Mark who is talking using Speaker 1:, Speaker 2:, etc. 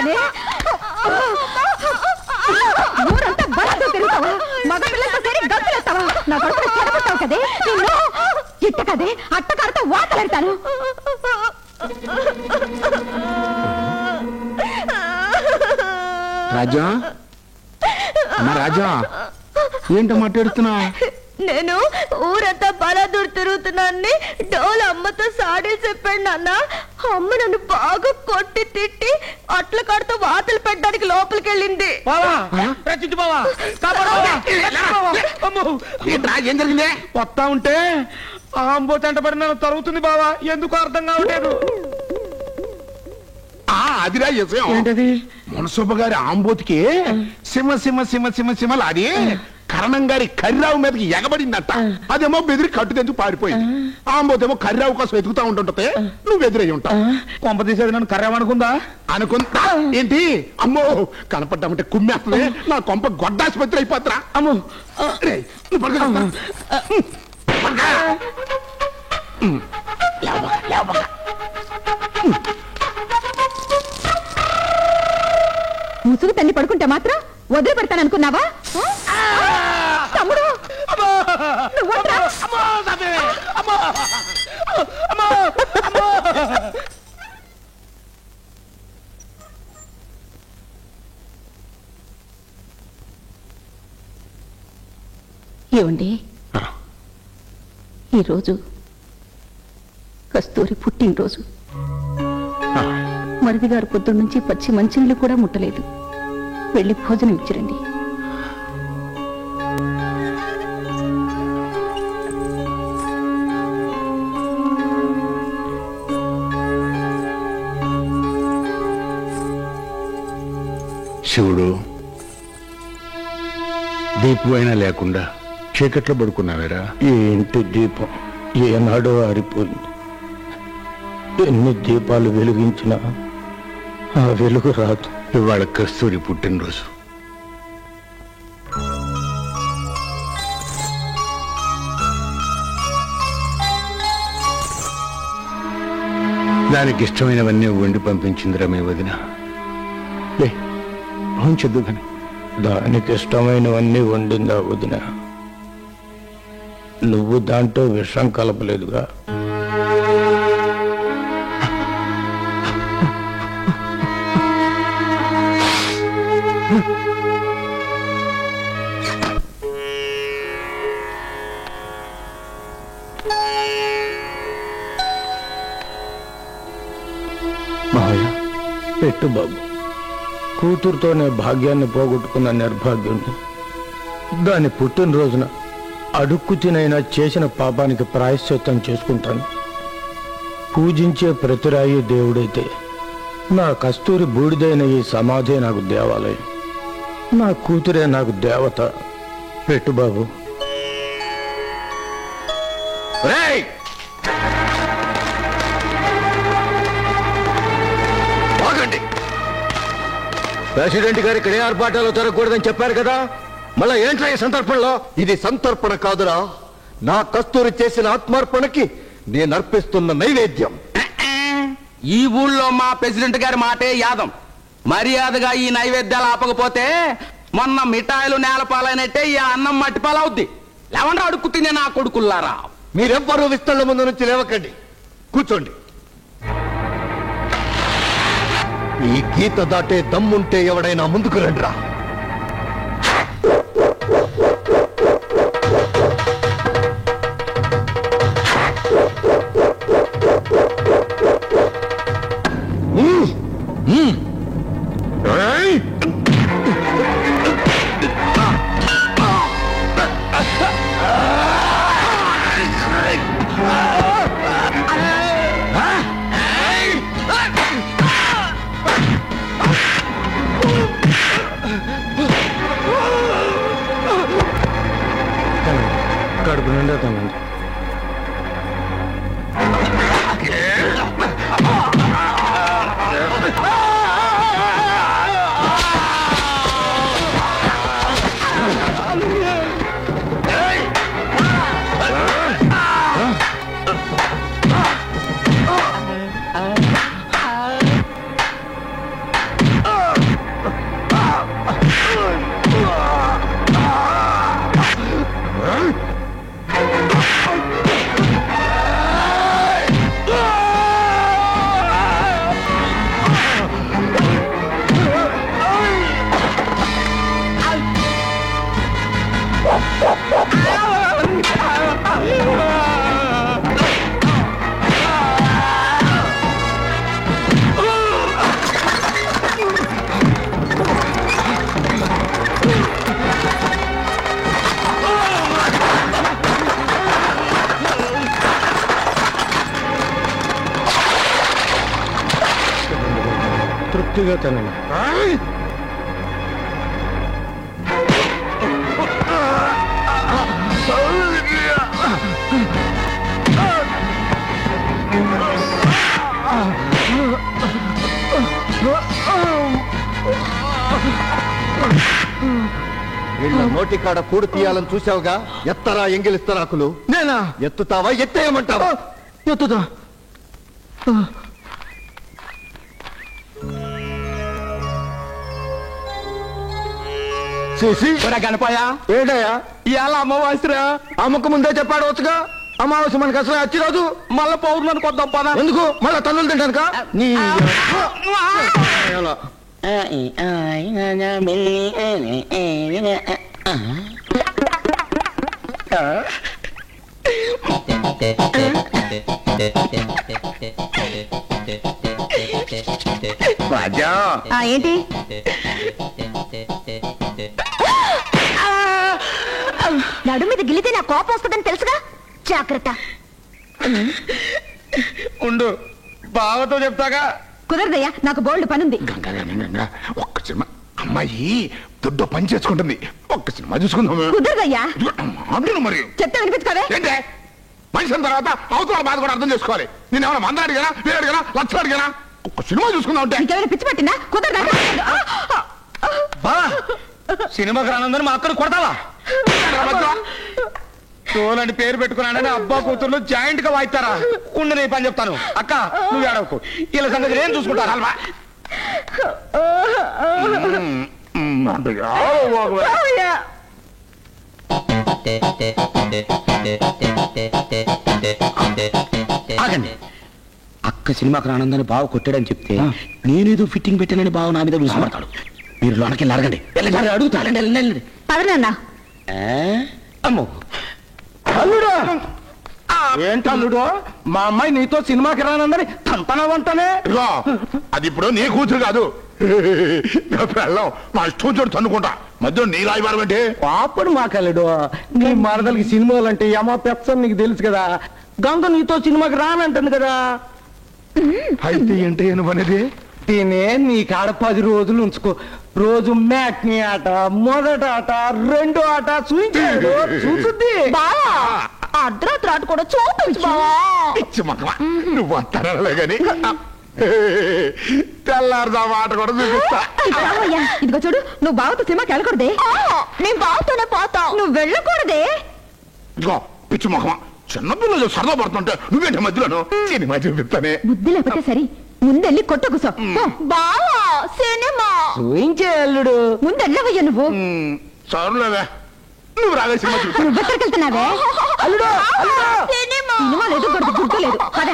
Speaker 1: కదే ఊరంతా బస్సు తిరుగుతావా మగ పిల్లలతో సరి గంతులేస్తావా నా కొడుకు చెడగొట్టావు కదే నిన్ను ఇట్ట కదే అట్టకారతో వాతలేడతాను
Speaker 2: రాజా రాజా ఏంటో మాట్లాడుతున్నా
Speaker 3: నేను ఊరంతా బలాదూరు తిరుగుతున్నాన్ని డోల అమ్మతో సాడీలు చెప్పాడు నాన్న అమ్మ నన్ను బాగా కొట్టి తిట్టి అట్ల కాడుతో వాతలు పెట్టడానికి లోపలికి వెళ్ళింది
Speaker 2: ఏం జరిగిందే
Speaker 4: వస్తా ఉంటే ఆంబో చెంటబడి నన్ను తరుగుతుంది బావా ఎందుకు అర్థం కావట్లేదు
Speaker 2: అదిరా
Speaker 4: ఏంటది
Speaker 2: మునసొబ్బ గారి ఆంబోతికి సింహ అది కరణం గారి కర్రావు మీదకి ఎగబడిందట అదేమో బెదిరి కట్టుదెందుకు పారిపోయింది ఆంబోతేమో కర్రావు కోసం వెతుకుతా ఉంటుంటే నువ్వు ఎదురయ్యి ఉంటావు
Speaker 4: కొంప తీసేది నన్ను కర్రావు
Speaker 2: అనుకుందా ఏంటి అమ్మో కనపడ్డామంటే కుమ్మేస్తుంది నా కొంప గొడ్డాసుపత్రి అయిపోతురా
Speaker 4: అమ్మో
Speaker 1: ముసుగు తల్లి పడుకుంటే మాత్రం వదిలిపెడతాననుకున్నావా తమ్ముడు ఏమండి ఈరోజు కస్తూరి పుట్టినరోజు మరిది గారు పొద్దున్నుంచి పచ్చి మంచినీళ్ళు కూడా ముట్టలేదు వెళ్ళి భోజనం ఇచ్చిరండి
Speaker 2: శివుడు దీపం అయినా లేకుండా చీకట్లో పడుకున్నావేరా
Speaker 5: ఈ ఇంటి దీపం ఏనాడో ఆరిపోయింది ఎన్ని దీపాలు వెలిగించినా ఆ వెలుగు రాదు
Speaker 2: ఇవాళ కస్తూరి పుట్టినరోజు దానికి ఇష్టమైనవన్నీ వండి పంపించిందిరా మీ వదిన చెద్దు కానీ
Speaker 5: దానికి ఇష్టమైనవన్నీ వండిందా వదిన నువ్వు దాంట్లో విషం కలపలేదుగా మాయ పెట్టు బాబు కూతురుతోనే భాగ్యాన్ని పోగొట్టుకున్న నిర్భాగ్యుణ్ణి దాని పుట్టినరోజున అడుక్కు తినైనా చేసిన పాపానికి ప్రాయశ్చిత్తం చేసుకుంటాను పూజించే ప్రతిరాయి దేవుడైతే నా కస్తూరి బూడిదైన ఈ సమాధే నాకు దేవాలయం నా కూతురే నాకు దేవత పెట్టు బాబు ప్రెసిడెంట్ గారు ఇక్కడే ఆర్పాటాలు జరగకూడదని చెప్పారు కదా మళ్ళా ఏంట్రా ఈ సంతర్పణలో
Speaker 6: ఇది సంతర్పణ కాదురా నా కస్తూరి చేసిన ఆత్మార్పణకి నేను అర్పిస్తున్న నైవేద్యం
Speaker 7: ఈ ఊళ్ళో మా ప్రెసిడెంట్ గారి మాటే యాదం మర్యాదగా ఈ నైవేద్యాలు ఆపకపోతే మొన్న మిఠాయిలు నేలపాలైనట్టే ఈ అన్నం మట్టిపాలవుద్ది లేవండి అడుక్కు తినే నా కొడుకుల్లారా
Speaker 6: మీరెవ్వరూ విస్తళ్ళ ముందు నుంచి లేవకండి కూర్చోండి ఈ గీత దాటే దమ్ముంటే ఎవడైనా ముందుకు రండ్రా
Speaker 5: పూర్తిగా తినను.
Speaker 2: ఏయ్!
Speaker 6: వీళ్ళ నోటికాడ కూడు తీయాలని చూసావుగా, ఎత్తరా ఎంగిలిస్తరాకులు.
Speaker 5: నేనా?
Speaker 6: ఎత్తుతావా ఎత్తేయమంటావా?
Speaker 5: ఎత్తుతా.
Speaker 6: చేసి
Speaker 7: గణపయ్యా
Speaker 6: ఏడయా
Speaker 7: ఇవాళ అమ్మవాసిరా.
Speaker 6: అమ్మకు ముందే చెప్పాడు వచ్చుగా, అమావాస్య మనకి అసలు వచ్చి రాదు.
Speaker 7: మళ్ళా పౌర్ణాన్ని కొద్దాం పద.
Speaker 6: ఎందుకు మళ్ళా తన్నులు తింటానుక? నీ
Speaker 7: రాజా
Speaker 1: ఏంటి నడు మీద గిలితే నా కోపం వస్తుందని తెలుసుగా, జాగ్రత్త.
Speaker 4: ఉండు, బావతో చెప్తాగా.
Speaker 1: కుదరదయ్యా, నాకు బోల్డ్ పనుంది.
Speaker 2: ఒక్క సినిమా అమ్మాయి దొడ్డు పని చేసుకుంటుంది, ఒక్క సినిమా చూసుకుందాం.
Speaker 1: కుదరదయ్యా,
Speaker 2: అంటున్నా మరి
Speaker 1: చెప్తే వినిపించుకోవే.
Speaker 2: ఏంటే మనిషిన తర్వాత అవతల బాధ కూడా అర్థం చేసుకోవాలి. నేను ఏమైనా 100 అడిగానా, 1000 అడిగానా, 1,00,000 అడిగానా? ఒక్క సినిమా చూసుకుందాం అంటే
Speaker 1: ఇంకేమైనా పిచ్చి పట్టిందా? కుదరదా?
Speaker 4: బా సినిమాకి రానందని మా అక్కను కొడతావా? తోలని పేరు పెట్టుకున్నాడని అబ్బా కూతుర్లు జాయింట్ గా వాయిస్తారా? ఉండి నీ పని చెప్తాను. అక్క నువ్వు ఏడవకు, ఇలా సంగతి నేను చూసుకుంటాను.
Speaker 7: ఆగండి. అక్క సినిమాకి రానందని బావ కొట్టాడని చెప్తే నేనేదో ఫిట్టింగ్ పెట్టానని బావ నా మీద విసుపడతాడు. మీరు లోనకి అడగండి. అడుగుతాడండి.
Speaker 1: పదనన్నా.
Speaker 7: అమ్మో ఏంటి అల్లుడు, మా అమ్మాయి నీతో సినిమాకి రానందని తంతనవంటనే.
Speaker 2: ఇదిగో, అది ఇప్పుడు నీ కూతురు కాదు, నా పిల్లం. నా ఇష్టం చోటు తన్నుకుంటా, మధ్యలో నీ రాయబారం అంటే.
Speaker 5: పాపడు మాకల్లుడు, నీ మరదలకి సినిమాలంటే యమా పెచ్చని నీకు తెలుసు కదా. గంగ నీతో సినిమాకి రానంటుంది కదా.
Speaker 2: అయితే ఏంటి అనేది?
Speaker 5: దీనే నీ కాడ 10 రోజులు ఉంచుకో. రోజు మ్యాట్ని ఆట, మొదటి ఆట, రెండో ఆట చూపించాడు, చూసుద్ది.
Speaker 1: బావా, అర్ధరాత్రి ఆట కూడా చూపించు బావా.
Speaker 2: పిచ్చి మొక్కమా, నువ్వు అంటారా గాని తెల్లారుదా మాట కూడా చూపిస్తా.
Speaker 1: రావయ్యా, ఇదిగో చూడు, నువ్వు బావతో సినిమాకి వెళ్ళకూడదే. నేను బావతోనే పోతా. నువ్వు వెళ్ళకూడదే.
Speaker 2: ఇదిగో పిచ్చి మొక్కమా, చిన్నపిల్లలు సరదా పడుతుంటే నువ్వేంటి మధ్యలో సినిమా చూపిస్తానే.
Speaker 1: బుద్ధి లేకపోతే సరి, ముందెళ్ళి కొట్టు కూసో. బావా సినిమా
Speaker 5: చూయించే అల్లుడు.
Speaker 1: ముందెళ్ళవయ్యా నువ్వు.
Speaker 2: సరులేవే, నువ్వు రావే సినిమా చూపిస్తా.
Speaker 1: నువ్వెక్కడికి వెళ్తున్నావే?
Speaker 5: అల్లుడు
Speaker 1: సినిమా లేదు, గుర్తు లేదు. పద.